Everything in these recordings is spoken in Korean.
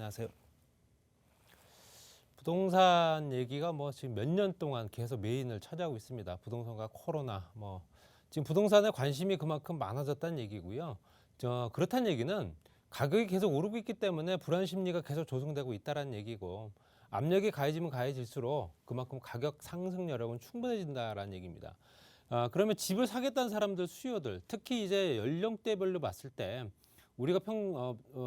안녕하세요. 부동산 얘기가 지금 몇 년 동안 계속 메인을 차지하고 있습니다. 부동산과 코로나 지금 부동산에 관심이 그만큼 많아졌다는 얘기고요. 그렇다는 얘기는 가격이 계속 오르고 있기 때문에 불안 심리가 계속 조성되고 있다는 얘기고, 압력이 가해지면 가해질수록 그만큼 가격 상승 여력은 충분해진다라는 얘기입니다. 그러면 집을 사겠다는 사람들 수요들, 특히 이제 연령대별로 봤을 때 우리가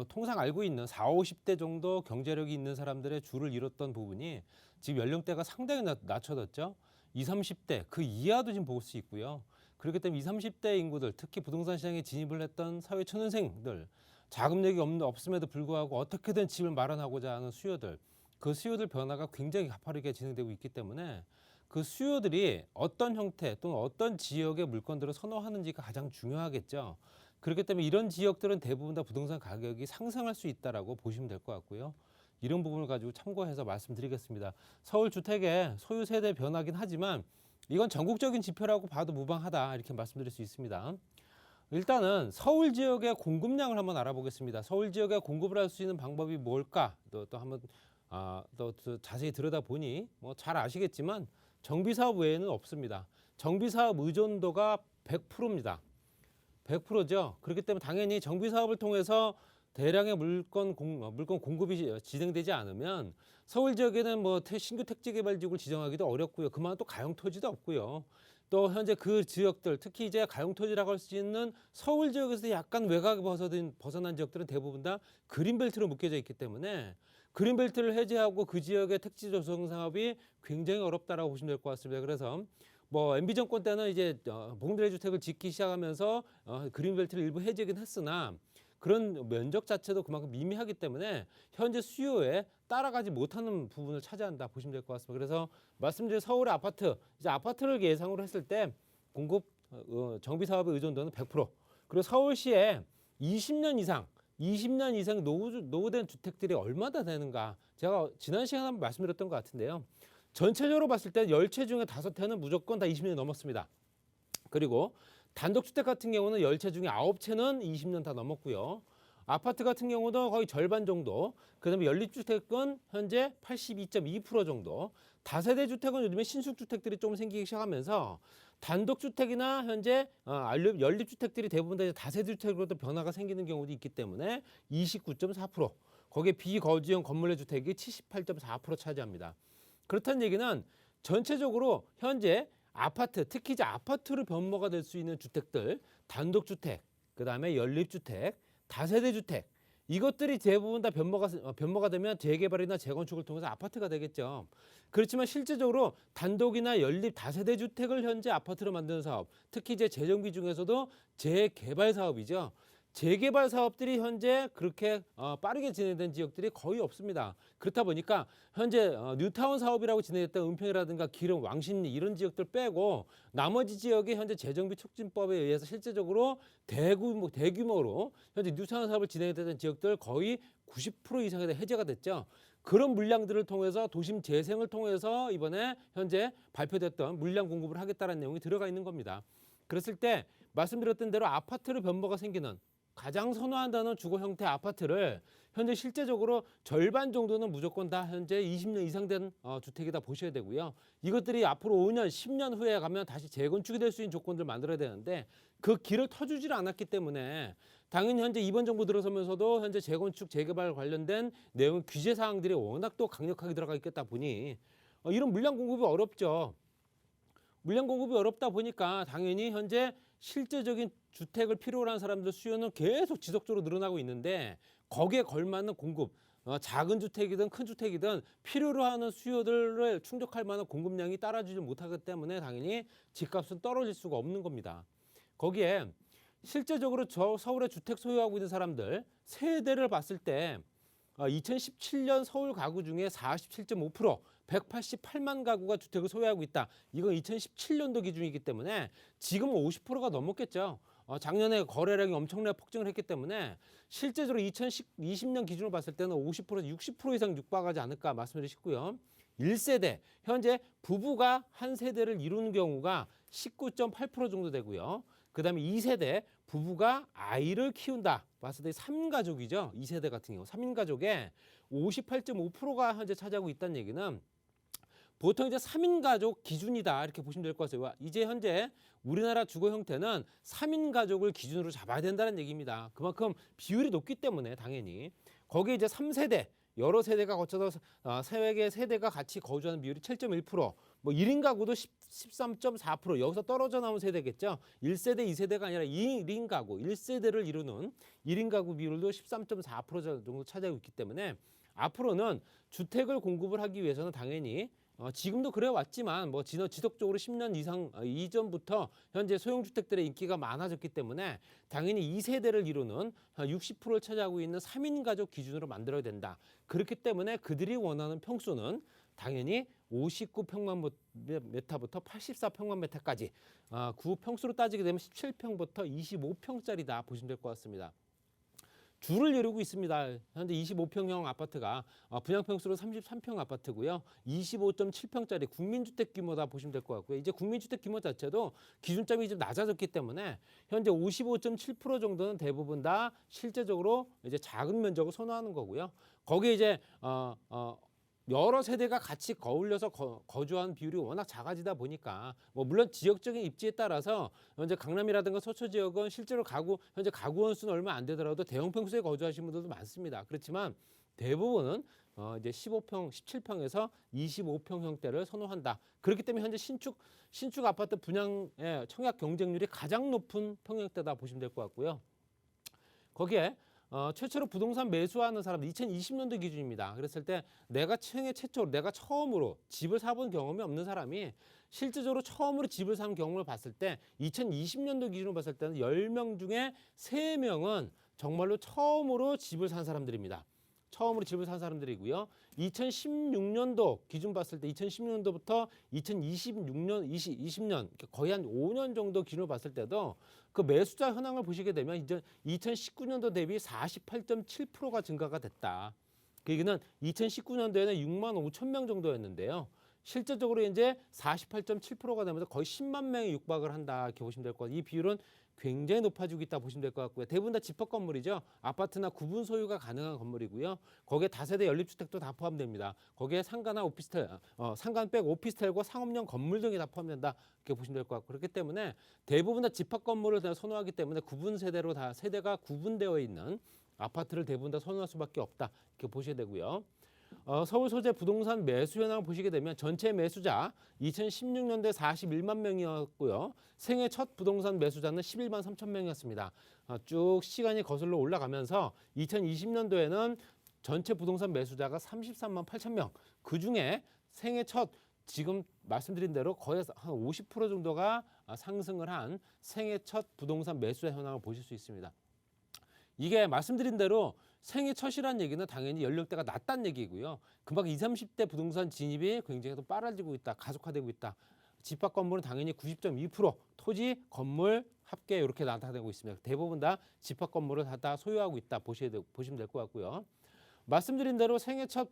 통상 알고 있는 40, 50대 정도 경제력이 있는 사람들의 줄을 이뤘던 부분이 지금 연령대가 상당히 낮춰졌죠. 20, 30대 그 이하도 지금 볼 수 있고요. 그렇기 때문에 20, 30대 인구들, 특히 부동산 시장에 진입을 했던 사회 초년생들, 자금력이 없음에도 불구하고 어떻게든 집을 마련하고자 하는 수요들, 그 수요들 변화가 굉장히 가파르게 진행되고 있기 때문에 그 수요들이 어떤 형태 또는 어떤 지역의 물건들을 선호하는지가 가장 중요하겠죠. 그렇기 때문에 이런 지역들은 대부분 다 부동산 가격이 상승할 수 있다라고 보시면 될 것 같고요. 이런 부분을 가지고 참고해서 말씀드리겠습니다. 서울 주택의 소유 세대 변화긴 하지만 이건 전국적인 지표라고 봐도 무방하다, 이렇게 말씀드릴 수 있습니다. 일단은 서울 지역의 공급량을 한번 알아보겠습니다. 서울 지역에 공급을 할 수 있는 방법이 뭘까? 또 한번 또 자세히 들여다보니 잘 아시겠지만 정비사업 외에는 없습니다. 정비사업 의존도가 100%입니다. 100%죠. 그렇기 때문에 당연히 정비사업을 통해서 대량의 물건 공급이 진행되지 않으면 서울 지역에는 신규 택지 개발 지역을 지정하기도 어렵고요. 그만큼 또 가용 토지도 없고요. 또 현재 그 지역들, 특히 이제 가용 토지라고 할 수 있는 서울 지역에서 약간 외곽에 벗어난 지역들은 대부분 다 그린벨트로 묶여져 있기 때문에 그린벨트를 해제하고 그 지역의 택지 조성 사업이 굉장히 어렵다라고 보시면 될 것 같습니다. 그래서 MB 정권 때는 이제 봉대리 주택을 짓기 시작하면서 그린벨트를 일부 해제긴 했으나 그런 면적 자체도 그만큼 미미하기 때문에 현재 수요에 따라가지 못하는 부분을 차지한다 보시면 될 것 같습니다. 그래서 말씀드린 서울의 아파트, 이제 아파트를 예상으로 했을 때 공급 정비 사업의 의존도는 100%. 그리고 서울시에 20년 이상 노후된 주택들이 얼마나 되는가, 제가 지난 시간에 한번 말씀드렸던 것 같은데요. 전체적으로 봤을 때 10채 중에 5채는 무조건 다 20년이 넘었습니다. 그리고 단독주택 같은 경우는 10채 중에 9채는 20년 다 넘었고요. 아파트 같은 경우도 거의 절반 정도, 그 다음에 연립주택은 현재 82.2% 정도, 다세대 주택은 요즘에 신축주택들이 좀 생기기 시작하면서 단독주택이나 현재 연립주택들이 대부분 다 다세대 주택으로도 변화가 생기는 경우도 있기 때문에 29.4%, 거기에 비거주형 건물의 주택이 78.4% 차지합니다. 그렇다는 얘기는 전체적으로 현재 아파트, 특히 이제 아파트로 변모가 될 수 있는 주택들, 단독주택, 그 다음에 연립주택, 다세대주택, 이것들이 대부분 다 변모가 되면 재개발이나 재건축을 통해서 아파트가 되겠죠. 그렇지만 실제적으로 단독이나 연립 다세대 주택을 현재 아파트로 만드는 사업, 특히 이제 재정비 중에서도 재개발 사업이죠. 재개발 사업들이 현재 그렇게 빠르게 진행된 지역들이 거의 없습니다. 그렇다 보니까 현재 뉴타운 사업이라고 진행했던 은평이라든가 기름, 왕십리 이런 지역들 빼고 나머지 지역이 현재 재정비 촉진법에 의해서 실제적으로 대규모로 현재 뉴타운 사업을 진행했던 지역들 거의 90% 이상이 해제가 됐죠. 그런 물량들을 통해서 도심 재생을 통해서 이번에 현재 발표됐던 물량 공급을 하겠다는 내용이 들어가 있는 겁니다. 그랬을 때 말씀드렸던 대로 아파트로 변모가 생기는, 가장 선호한다는 주거 형태 아파트를 현재 실제적으로 절반 정도는 무조건 다 현재 20년 이상 된 주택이다 보셔야 되고요. 이것들이 앞으로 5년, 10년 후에 가면 다시 재건축이 될 수 있는 조건들을 만들어야 되는데 그 길을 터주질 않았기 때문에 당연히 현재 이번 정부 들어서면서도 현재 재건축, 재개발 관련된 내용 규제 사항들이 워낙 또 강력하게 들어가 있겠다 보니 이런 물량 공급이 어렵죠. 물량 공급이 어렵다 보니까 당연히 현재 실제적인 주택을 필요로 하는 사람들 수요는 계속 지속적으로 늘어나고 있는데 거기에 걸맞는 공급, 작은 주택이든 큰 주택이든 필요로 하는 수요들을 충족할 만한 공급량이 따라주지 못하기 때문에 당연히 집값은 떨어질 수가 없는 겁니다. 거기에 실제적으로 서울에 주택 소유하고 있는 사람들 세대를 봤을 때 2017년 서울 가구 중에 47.5%, 188만 가구가 주택을 소유하고 있다. 이건 2017년도 기준이기 때문에 지금은 50%가 넘었겠죠. 작년에 거래량이 엄청나게 폭증을 했기 때문에 실제적으로 2020년 기준으로 봤을 때는 50%, 60% 이상 육박하지 않을까 말씀드리고 싶고요. 1세대, 현재 부부가 한 세대를 이루는 경우가 19.8% 정도 되고요. 그 다음에 2세대, 부부가 아이를 키운다 봤을 때 3가족이죠. 2세대 같은 경우 3인 가족에 58.5%가 현재 차지하고 있다는 얘기는 보통 이제 3인 가족 기준이다 이렇게 보시면 될 것 같아요. 이제 현재 우리나라 주거 형태는 3인 가족을 기준으로 잡아야 된다는 얘기입니다. 그만큼 비율이 높기 때문에 당연히 거기에 이제 3세대 여러 세대가 거쳐서 세 개 세대가 같이 거주하는 비율이 7.1%, 뭐 1인 가구도 13.4%, 여기서 떨어져 나온 세대겠죠. 1세대, 2세대가 아니라 1인 가구, 1세대를 이루는 1인 가구 비율도 13.4% 정도 차지하고 있기 때문에 앞으로는 주택을 공급을 하기 위해서는 당연히 지금도 그래 왔지만 뭐 지속적으로 10년 이상 이전부터 현재 소형주택들의 인기가 많아졌기 때문에 당연히 2세대를 이루는 60%를 차지하고 있는 3인 가족 기준으로 만들어야 된다. 그렇기 때문에 그들이 원하는 평수는 당연히 59평방미터부터 84평방미터까지 구 평수로 따지게 되면 17평부터 25평짜리다 보시면 될 것 같습니다. 줄을 이루고 있습니다. 현재 25평형 아파트가 분양평수로 33평 아파트고요. 25.7평짜리 국민주택 규모다 보시면 될 것 같고요. 이제 국민주택 규모 자체도 기준점이 좀 낮아졌기 때문에 현재 55.7% 정도는 대부분 다 실제적으로 이제 작은 면적을 선호하는 거고요. 거기에 이제 여러 세대가 같이 어울려서 거주하는 비율이 워낙 작아지다 보니까 뭐 물론 지역적인 입지에 따라서 현재 강남이라든가 서초 지역은 실제로 현재 가구 원수는 얼마 안 되더라도 대형 평수에 거주하시는 분들도 많습니다. 그렇지만 대부분은 이제 15평, 17평에서 25평 형태를 선호한다. 그렇기 때문에 현재 신축 아파트 분양의 청약 경쟁률이 가장 높은 평형대다 보시면 될 것 같고요. 거기에 최초로 부동산 매수하는 사람 2020년도 기준입니다. 그랬을 때 내가 처음으로 집을 사본 경험이 없는 사람이 실질적으로 처음으로 집을 산 경험을 봤을 때 2020년도 기준으로 봤을 때는 10명 중에 3명은 정말로 처음으로 집을 산 사람들입니다. 처음으로 집을 산 사람들이고요. 2016년도 기준 봤을 때 2016년도부터 2020년 거의 한 5년 정도 기준으로 봤을 때도 그 매수자 현황을 보시게 되면 이제 2019년도 대비 48.7%가 증가가 됐다. 그 얘기는 2019년도에는 6만 5천 명 정도였는데요. 실제적으로 이제 48.7%가 되면서 거의 10만 명이 육박을 한다 이렇게 보시면 될 것 같아요. 이 비율은 굉장히 높아지고 있다 보시면 될 것 같고요. 대부분 다 집합 건물이죠. 아파트나 구분 소유가 가능한 건물이고요. 거기에 다세대 연립주택도 다 포함됩니다. 거기에 상가나 오피스텔, 상가 빼고 오피스텔과 상업용 건물 등이 다 포함된다 이렇게 보시면 될 것 같고 그렇기 때문에 대부분 다 집합 건물을 다 선호하기 때문에 구분 세대로 다 세대가 구분되어 있는 아파트를 대부분 다 선호할 수밖에 없다 이렇게 보셔야 되고요. 서울 소재 부동산 매수 현황을 보시게 되면 전체 매수자 2016년도에 41만 명이었고요. 생애 첫 부동산 매수자는 11만 3천 명이었습니다. 쭉 시간이 거슬러 올라가면서 2020년도에는 전체 부동산 매수자가 33만 8천 명. 그중에 생애 첫 지금 말씀드린 대로 거의 한 50% 정도가 상승을 한 생애 첫 부동산 매수자 현황을 보실 수 있습니다. 이게 말씀드린 대로 생애 첫이라는 얘기는 당연히 연령대가 낮다는 얘기고요. 그만큼 20, 30대 부동산 진입이 굉장히 더 빨라지고 있다. 가속화되고 있다. 집합 건물은 당연히 90.2%, 토지, 건물, 합계 이렇게 나타나고 있습니다. 대부분 다 집합 건물을 다 소유하고 있다 보시면 될 것 같고요. 말씀드린 대로 생애 첫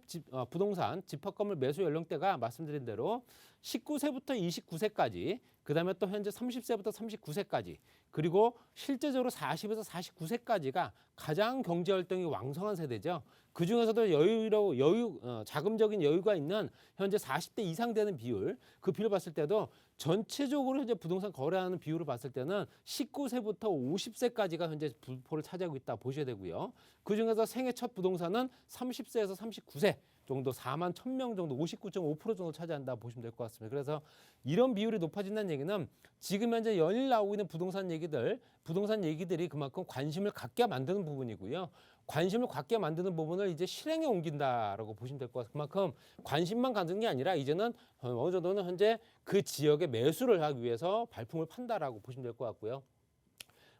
부동산 집합 건물 매수 연령대가 말씀드린 대로 19세부터 29세까지 그다음에 또 현재 30세부터 39세까지 그리고 실제적으로 40에서 49세까지가 가장 경제 활동이 왕성한 세대죠. 그중에서도 자금적인 여유가 있는 현재 40대 이상 되는 비율 그 비율을 봤을 때도 전체적으로 현재 부동산 거래하는 비율을 봤을 때는 19세부터 50세까지가 현재 분포를 차지하고 있다 보셔야 되고요. 그중에서 생애 첫 부동산은 30세에서 39세 정도 4만 1,000명 정도 59.5% 정도 차지한다 보시면 될 것 같습니다. 그래서 이런 비율이 높아진다는 얘기는 지금 현재 연일 나오고 있는 부동산 얘기들이 그만큼 관심을 갖게 만드는 부분이고요. 관심을 갖게 만드는 부분을 이제 실행에 옮긴다라고 보시면 될 것 같습니다. 그만큼 관심만 갖는 게 아니라 이제는 어느 정도는 현재 그 지역에 매수를 하기 위해서 발품을 판다라고 보시면 될 것 같고요.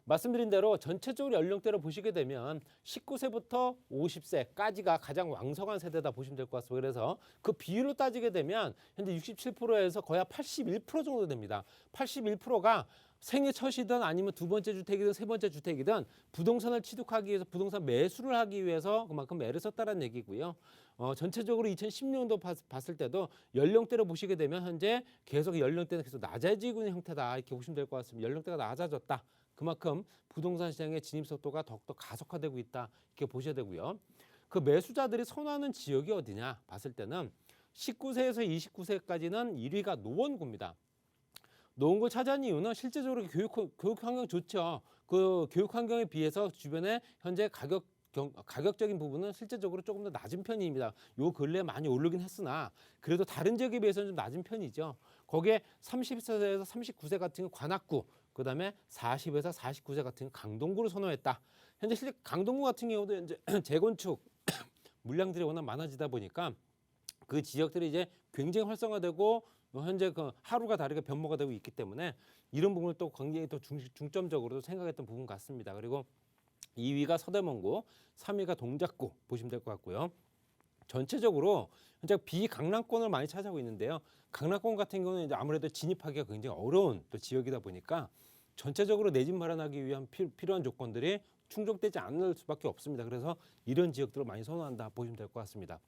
말씀드린 대로 전체적으로 연령대로 보시게 되면 19세부터 50세까지가 가장 왕성한 세대다 보시면 될 것 같습니다. 그래서 그 비율로 따지게 되면 현재 67%에서 거의 81% 정도 됩니다. 81%가 생애 첫이든 아니면 두 번째 주택이든 세 번째 주택이든 부동산을 취득하기 위해서 부동산 매수를 하기 위해서 그만큼 애를 썼다는 얘기고요. 전체적으로 2016년도 봤을 때도 연령대로 보시게 되면 현재 계속 연령대는 계속 낮아지고 있는 형태다 이렇게 보시면 될 것 같습니다. 연령대가 낮아졌다. 그만큼 부동산 시장의 진입 속도가 더욱더 가속화되고 있다 이렇게 보셔야 되고요. 그 매수자들이 선호하는 지역이 어디냐 봤을 때는 19세에서 29세까지는 1위가 노원구입니다. 노원구를 차지한 이유는 실제적으로 교육 환경 좋죠. 그 교육 환경에 비해서 주변에 현재 가격적인 부분은 실제적으로 조금 더 낮은 편입니다. 요 근래 많이 오르긴 했으나 그래도 다른 지역에 비해서는 좀 낮은 편이죠. 거기에 30세에서 39세 같은 경우 관악구, 그다음에 40에서 49세 같은 경우 강동구를 선호했다. 현재 실제 강동구 같은 경우도 이제 재건축 물량들이 워낙 많아지다 보니까 그 지역들이 이제 굉장히 활성화되고 현재 그 하루가 다르게 변모가 되고 있기 때문에 이런 부분을 또 굉장히 또 중점적으로 생각했던 부분 같습니다. 그리고 2위가 서대문구, 3위가 동작구 보시면 될 것 같고요. 전체적으로 현재 비강남권을 많이 차지하고 있는데요. 강남권 같은 경우는 이제 아무래도 진입하기가 굉장히 어려운 또 지역이다 보니까 전체적으로 내 집 마련하기 위한 필요한 조건들이 충족되지 않을 수밖에 없습니다. 그래서 이런 지역들을 많이 선호한다 보시면 될 것 같습니다.